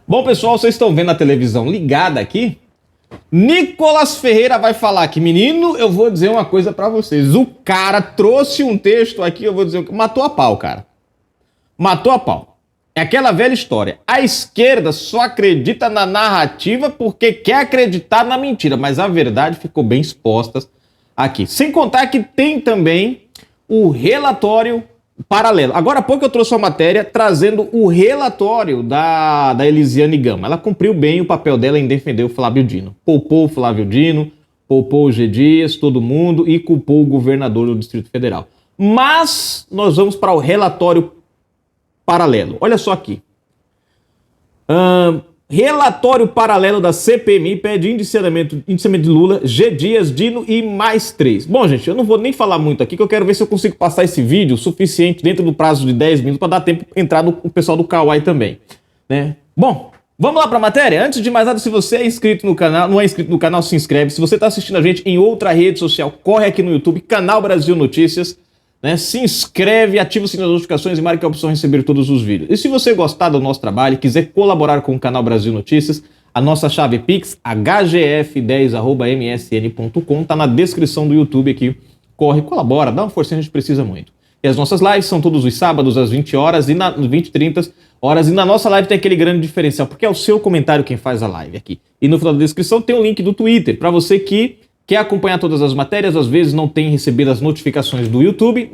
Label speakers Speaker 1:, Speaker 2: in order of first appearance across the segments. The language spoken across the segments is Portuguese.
Speaker 1: Bom, pessoal, vocês estão vendo a televisão ligada aqui? Nicolas Ferreira vai falar aqui. Menino, eu vou dizer uma coisa pra vocês. O cara trouxe um texto aqui, eu vou dizer, matou a pau, cara. Matou a pau. É aquela velha história. A esquerda só acredita na narrativa porque quer acreditar na mentira, mas a verdade ficou bem exposta aqui. Sem contar que tem também o relatório paralelo. Agora há pouco eu trouxe uma matéria trazendo o relatório da Elisiane Gama. Ela cumpriu bem o papel dela em defender o Flávio Dino. Poupou o Flávio Dino, poupou o G. Dias, todo mundo e culpou o governador do Distrito Federal. Mas nós vamos para o relatório paralelo. Olha só aqui. Relatório paralelo da CPMI pede indiciamento de Lula, G. Dias, Dino e mais 3. Bom, gente, eu não vou nem falar muito aqui, que eu quero ver se eu consigo passar esse vídeo suficiente dentro do prazo de 10 minutos para dar tempo para entrar o pessoal do Kawai também, né? Bom, vamos lá para a matéria? Antes de mais nada, se você é inscrito no canal, não é inscrito no canal, se inscreve. Se você está assistindo a gente em outra rede social, corre aqui no YouTube, Canal Brasil Notícias, né? Se inscreve, ativa o sininho das notificações e marque a opção receber todos os vídeos. E se você gostar do nosso trabalho e quiser colaborar com o Canal Brasil Notícias, a nossa chave Pix, hgf10@msn.com, tá na descrição do YouTube aqui. Corre, colabora, dá uma forcinha, a gente precisa muito. E as nossas lives são todos os sábados às 20 horas e 20h30 horas. E na nossa live tem aquele grande diferencial, porque é o seu comentário quem faz a live aqui. E no final da descrição tem o link do Twitter, para você que quer acompanhar todas as matérias, às vezes não tem recebido as notificações do YouTube,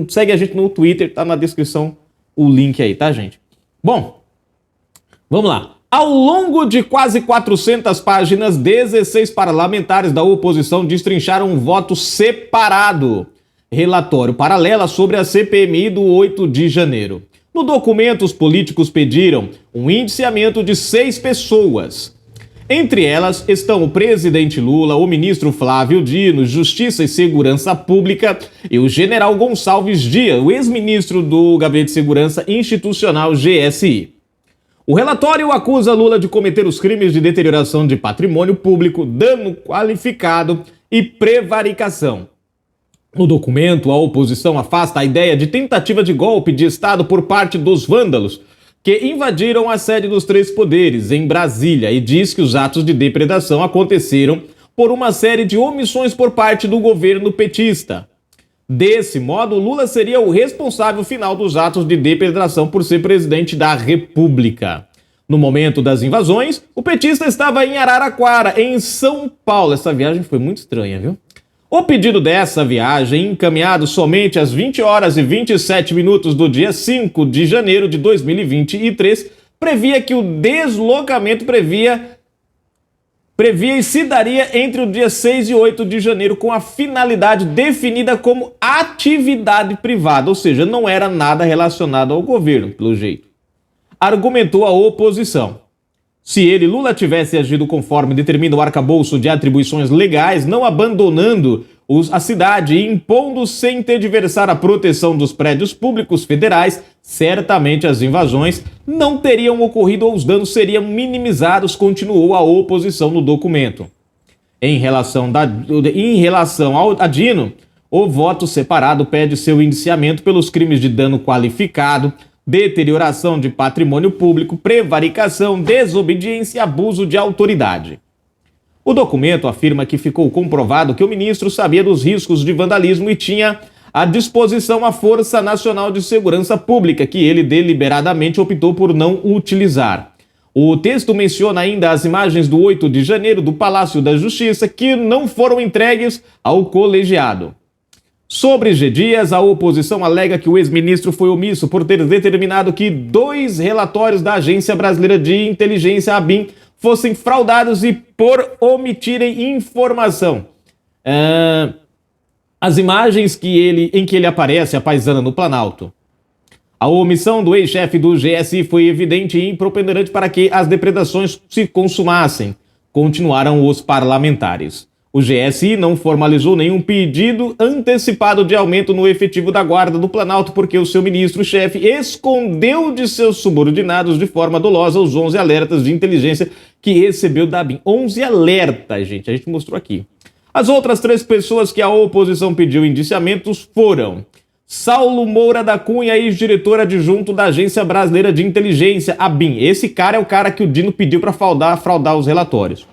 Speaker 1: segue a gente no Twitter, tá na descrição o link aí, tá, gente? Bom, vamos lá. Ao longo de quase 400 páginas, 16 parlamentares da oposição destrincharam um voto separado. Relatório paralelo sobre a CPMI do 8 de janeiro. No documento, os políticos pediram um indiciamento de 6 pessoas. Entre elas estão o presidente Lula, o ministro Flávio Dino, Justiça e Segurança Pública e o general Gonçalves Dias, o ex-ministro do Gabinete de Segurança Institucional GSI. O relatório acusa Lula de cometer os crimes de deterioração de patrimônio público, dano qualificado e prevaricação. No documento, a oposição afasta a ideia de tentativa de golpe de Estado por parte dos vândalos, que invadiram a sede dos 3 poderes, em Brasília, e diz que os atos de depredação aconteceram por uma série de omissões por parte do governo petista. Desse modo, Lula seria o responsável final dos atos de depredação por ser presidente da República. No momento das invasões, o petista estava em Araraquara, em São Paulo. Essa viagem foi muito estranha, viu? O pedido dessa viagem, encaminhado somente às 20 horas e 27 minutos do dia 5 de janeiro de 2023, previa que o deslocamento previa e se daria entre o dia 6 e 8 de janeiro com a finalidade definida como atividade privada, ou seja, não era nada relacionado ao governo, pelo jeito. Argumentou a oposição. Se ele, Lula, tivesse agido conforme determina o arcabouço de atribuições legais, não abandonando a cidade e impondo sem tergiversar a proteção dos prédios públicos federais, certamente as invasões não teriam ocorrido ou os danos seriam minimizados, continuou a oposição no documento. Em relação a Dino, o voto separado pede seu indiciamento pelos crimes de dano qualificado, deterioração de patrimônio público, prevaricação, desobediência e abuso de autoridade. O documento afirma que ficou comprovado que o ministro sabia dos riscos de vandalismo e tinha à disposição a Força Nacional de Segurança Pública, que ele deliberadamente optou por não utilizar. O texto menciona ainda as imagens do 8 de janeiro do Palácio da Justiça que não foram entregues ao colegiado. Sobre G. Dias, a oposição alega que o ex-ministro foi omisso por ter determinado que 2 relatórios da Agência Brasileira de Inteligência, ABIN, fossem fraudados e por omitirem informação. As imagens em que ele aparece a paisana no Planalto. A omissão do ex-chefe do GSI foi evidente e improponderante para que as depredações se consumassem, continuaram os parlamentares. O GSI não formalizou nenhum pedido antecipado de aumento no efetivo da Guarda do Planalto porque o seu ministro-chefe escondeu de seus subordinados de forma dolosa os 11 alertas de inteligência que recebeu da ABIN. 11 alertas, gente, a gente mostrou aqui. As outras 3 pessoas que a oposição pediu indiciamentos foram Saulo Moura da Cunha, ex-diretor adjunto da Agência Brasileira de Inteligência, ABIN. Esse cara é o cara que o Dino pediu para fraudar os relatórios.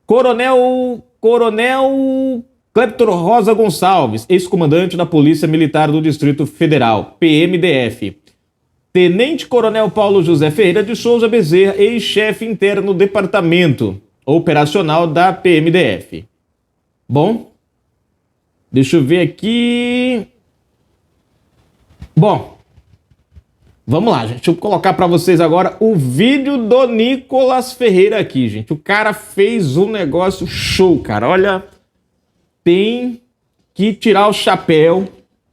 Speaker 1: Coronel Cleptor Rosa Gonçalves, ex-comandante da Polícia Militar do Distrito Federal, PMDF. Tenente Coronel Paulo José Ferreira de Souza Bezerra, ex-chefe interno do Departamento Operacional da PMDF. Bom, deixa eu ver aqui. Bom, vamos lá, gente. Deixa eu colocar para vocês agora o vídeo do Nicolas Ferreira aqui, gente. O cara fez um negócio show, cara. Olha, tem que tirar o chapéu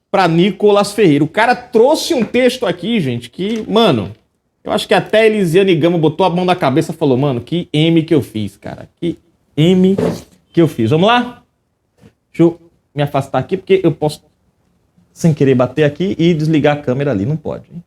Speaker 1: para Nicolas Ferreira. O cara trouxe um texto aqui, gente, que, mano, eu acho que até Elisiane Gama botou a mão na cabeça e falou, mano, que M que eu fiz, cara. Que M que eu fiz. Vamos lá? Deixa eu me afastar aqui, porque eu posso, sem querer, bater aqui e desligar a câmera ali. Não pode, hein?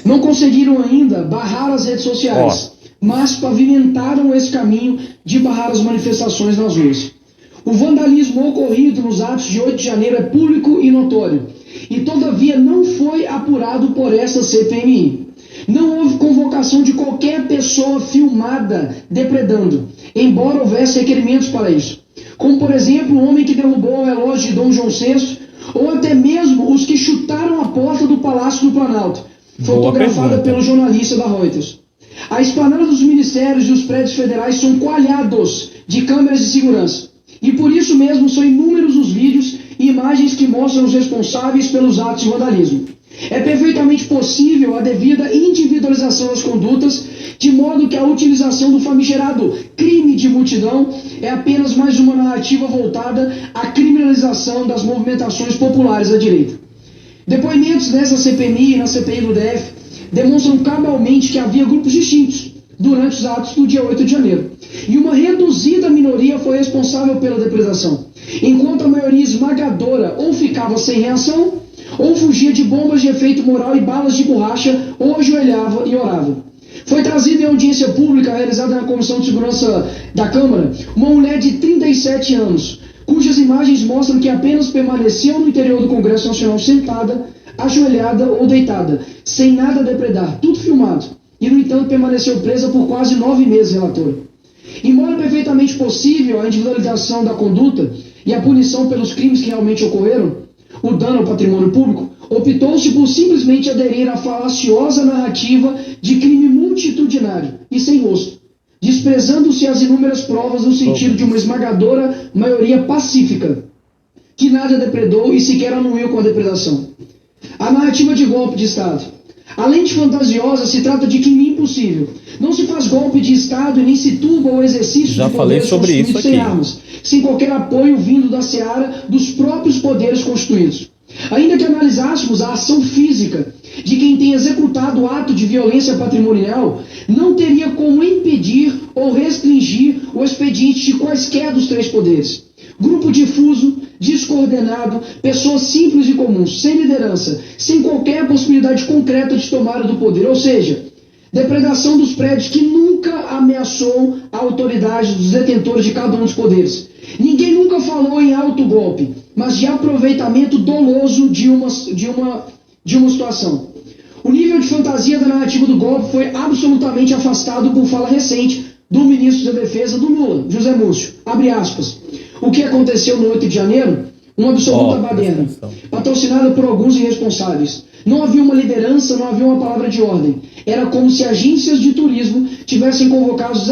Speaker 2: Não conseguiram ainda barrar as redes sociais, mas pavimentaram esse caminho de barrar as manifestações nas ruas. O vandalismo ocorrido nos atos de 8 de janeiro é público e notório, e todavia não foi apurado por essa CPMI. Não houve convocação de qualquer pessoa filmada depredando, embora houvesse requerimentos para isso. Como, por exemplo, o homem que derrubou o relógio de Dom João VI, ou até mesmo os que chutaram a porta do Palácio do Planalto, fotografada pelo jornalista da Reuters. A esplanada dos ministérios e os prédios federais são coalhados de câmeras de segurança. E por isso mesmo são inúmeros os vídeos e imagens que mostram os responsáveis pelos atos de vandalismo. É perfeitamente possível a devida individualização das condutas, de modo que a utilização do famigerado crime de multidão é apenas mais uma narrativa voltada à criminalização das movimentações populares da direita. Depoimentos nessa CPMI e na CPI do DF demonstram cabalmente que havia grupos distintos durante os atos do dia 8 de janeiro. E uma reduzida minoria foi responsável pela depredação, enquanto a maioria esmagadora ou ficava sem reação, ou fugia de bombas de efeito moral e balas de borracha, ou ajoelhava e orava. Foi trazida em audiência pública realizada na Comissão de Segurança da Câmara uma mulher de 37 anos, cujas imagens mostram que apenas permaneceu no interior do Congresso Nacional sentada, ajoelhada ou deitada, sem nada a depredar, tudo filmado, e no entanto permaneceu presa por quase 9 meses, relatora. Embora perfeitamente possível a individualização da conduta e a punição pelos crimes que realmente ocorreram, o dano ao patrimônio público, optou-se por simplesmente aderir à falaciosa narrativa de crime multitudinário e sem rosto, desprezando-se as inúmeras provas no sentido de uma esmagadora maioria pacífica, que nada depredou e sequer anuiu com a depredação. A narrativa de golpe de Estado, além de fantasiosa, se trata de crime impossível. Não se faz golpe de Estado e nem se turba o exercício de poderes constituídos sem armas, sem qualquer apoio vindo da seara dos próprios poderes constituídos. Ainda que analisássemos a ação física de quem tem executado o ato de violência patrimonial, não teria como impedir ou restringir o expediente de quaisquer dos 3 poderes. Grupo difuso, descoordenado, pessoas simples e comuns, sem liderança, sem qualquer possibilidade concreta de tomada do poder, ou seja, depredação dos prédios que nunca ameaçou a autoridade dos detentores de cada um dos poderes. Ninguém nunca falou em autogolpe, mas de aproveitamento doloso de uma situação. O nível de fantasia da narrativa do golpe foi absolutamente afastado por fala recente do ministro da Defesa do Lula, José Múcio. Abre aspas. O que aconteceu no 8 de janeiro? Uma absoluta baderna, patrocinada por alguns irresponsáveis. Não havia uma liderança, não havia uma palavra de ordem. Era como se agências de turismo tivessem convocado os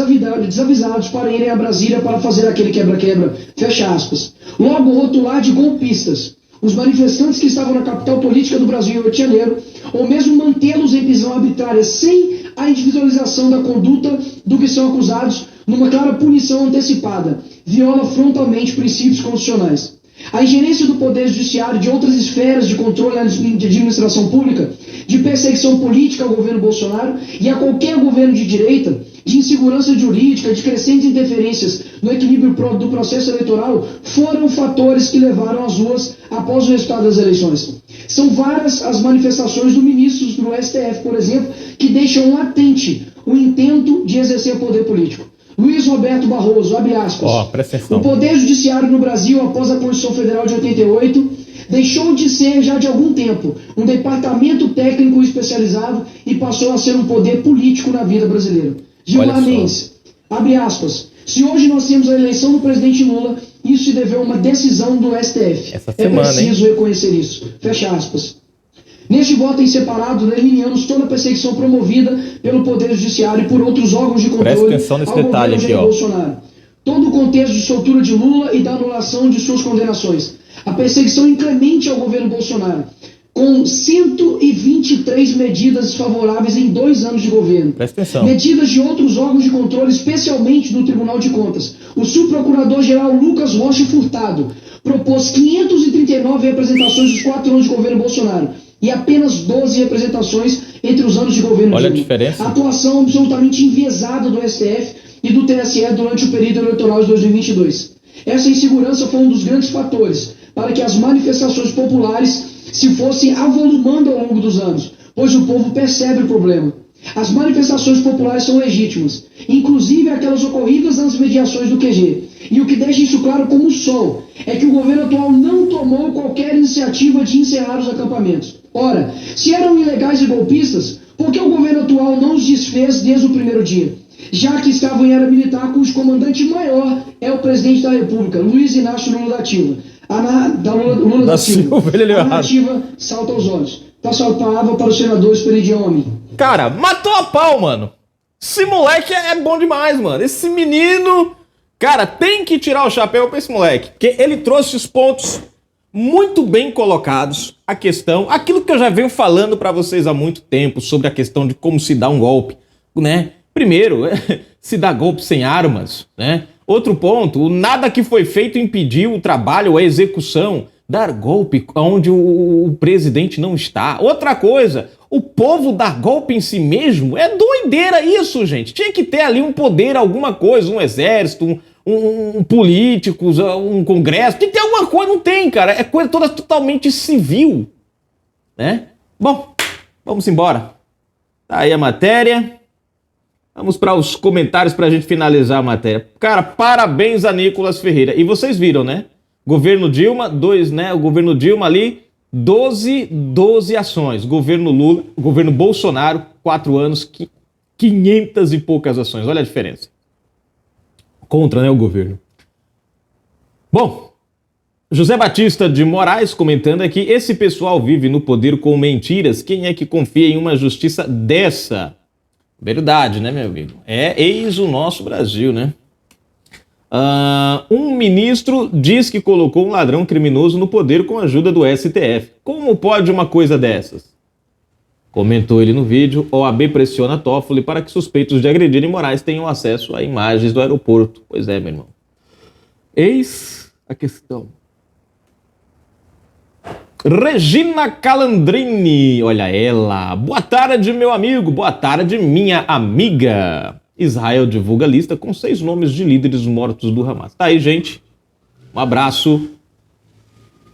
Speaker 2: desavisados para irem a Brasília para fazer aquele quebra-quebra. Fecha aspas. Logo, rotular de golpistas. Os manifestantes que estavam na capital política do Brasil em 8 de janeiro, ou mesmo mantê-los em prisão arbitrária sem a individualização da conduta do que são acusados, numa clara punição antecipada, viola frontalmente princípios constitucionais. A ingerência do Poder Judiciário de outras esferas de controle de administração pública, de perseguição política ao governo Bolsonaro e a qualquer governo de direita, de insegurança jurídica, de crescentes interferências no equilíbrio do processo eleitoral, foram fatores que levaram às ruas após o resultado das eleições. São várias as manifestações do ministro do STF, por exemplo, que deixam latente o intento de exercer poder político. Luiz Roberto Barroso, abre aspas, o Poder Judiciário no Brasil, após a Constituição Federal de 88, deixou de ser, já de algum tempo, um departamento técnico especializado e passou a ser um poder político na vida brasileira. Gilmar Mendes, abre aspas, se hoje nós temos a eleição do presidente Lula, isso se deveu a uma decisão do STF.
Speaker 3: Essa semana,
Speaker 2: é preciso reconhecer isso. Fecha aspas. Neste voto em separado, eliminamos toda a perseguição promovida pelo Poder Judiciário e por outros órgãos de controle
Speaker 3: Presta atenção nesse
Speaker 2: ao
Speaker 3: detalhe
Speaker 2: governo
Speaker 3: aqui,
Speaker 2: Jair
Speaker 3: ó.
Speaker 2: Bolsonaro. Todo o contexto de soltura de Lula e da anulação de suas condenações. A perseguição inclemente ao governo Bolsonaro, com 123 medidas desfavoráveis em 2 anos de governo.
Speaker 3: Presta atenção.
Speaker 2: Medidas de outros órgãos de controle, especialmente do Tribunal de Contas. O subprocurador-geral Lucas Rocha Furtado propôs 539 representações dos 4 anos de governo Bolsonaro e apenas 12 representações entre os anos de governo
Speaker 3: Olha a
Speaker 2: Dilma.
Speaker 3: diferença.
Speaker 2: A atuação absolutamente enviesada do STF e do TSE durante o período eleitoral de 2022. Essa insegurança foi um dos grandes fatores para que as manifestações populares se fossem avolumando ao longo dos anos, pois o povo percebe o problema. As manifestações populares são legítimas, inclusive aquelas ocorridas nas mediações do QG. E o que deixa isso claro como o sol é que o governo atual não tomou qualquer iniciativa de encerrar os acampamentos. Ora, se eram ilegais e golpistas, por que o governo atual não os desfez desde o primeiro dia? Já que estavam em era militar, cujo comandante maior é o presidente da República, Luiz Inácio Lula da Silva. Lula da Silva. A narrativa salta aos olhos. Passo a palavra para o senador Esperidião Amin.
Speaker 1: Cara, matou a pau, mano. Esse moleque é bom demais, mano. Esse menino... Cara, tem que tirar o chapéu pra esse moleque. Porque ele trouxe os pontos muito bem colocados. A questão... Aquilo que eu já venho falando pra vocês há muito tempo sobre a questão de como se dá um golpe, né? Primeiro, se dá golpe sem armas, né? Outro ponto, nada que foi feito impediu o trabalho, a execução, dar golpe onde o presidente não está. Outra coisa, o povo dar golpe em si mesmo, é doideira isso, gente. Tinha que ter ali um poder, alguma coisa, um exército, um políticos, um congresso, tem que ter alguma coisa, não tem, cara. É coisa toda totalmente civil, né? Bom, vamos embora. Tá aí a matéria. Vamos para os comentários para a gente finalizar a matéria. Cara, parabéns a Nicolas Ferreira. E vocês viram, né? Governo Dilma, o governo Dilma ali, 12 ações. Governo Lula, governo Bolsonaro, 4 anos, 500 e poucas ações. Olha a diferença. Contra, né, o governo. Bom, José Batista de Moraes comentando aqui, esse pessoal vive no poder com mentiras. Quem é que confia em uma justiça dessa? Verdade, né, meu amigo? Eis o nosso Brasil, né? Um ministro diz que colocou um ladrão criminoso no poder com a ajuda do STF. Como pode uma coisa dessas? Comentou ele no vídeo, OAB pressiona Toffoli para que suspeitos de agredirem Moraes tenham acesso a imagens do aeroporto. Pois é, meu irmão. Eis a questão. Regina Calandrini, olha ela. Boa tarde, meu amigo. Boa tarde, minha amiga. Israel divulga lista com 6 nomes de líderes mortos do Hamas. Tá aí, gente. Um abraço.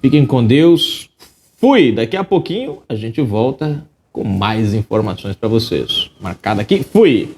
Speaker 1: Fiquem com Deus. Fui. Daqui a pouquinho a gente volta com mais informações para vocês. Marcado aqui. Fui.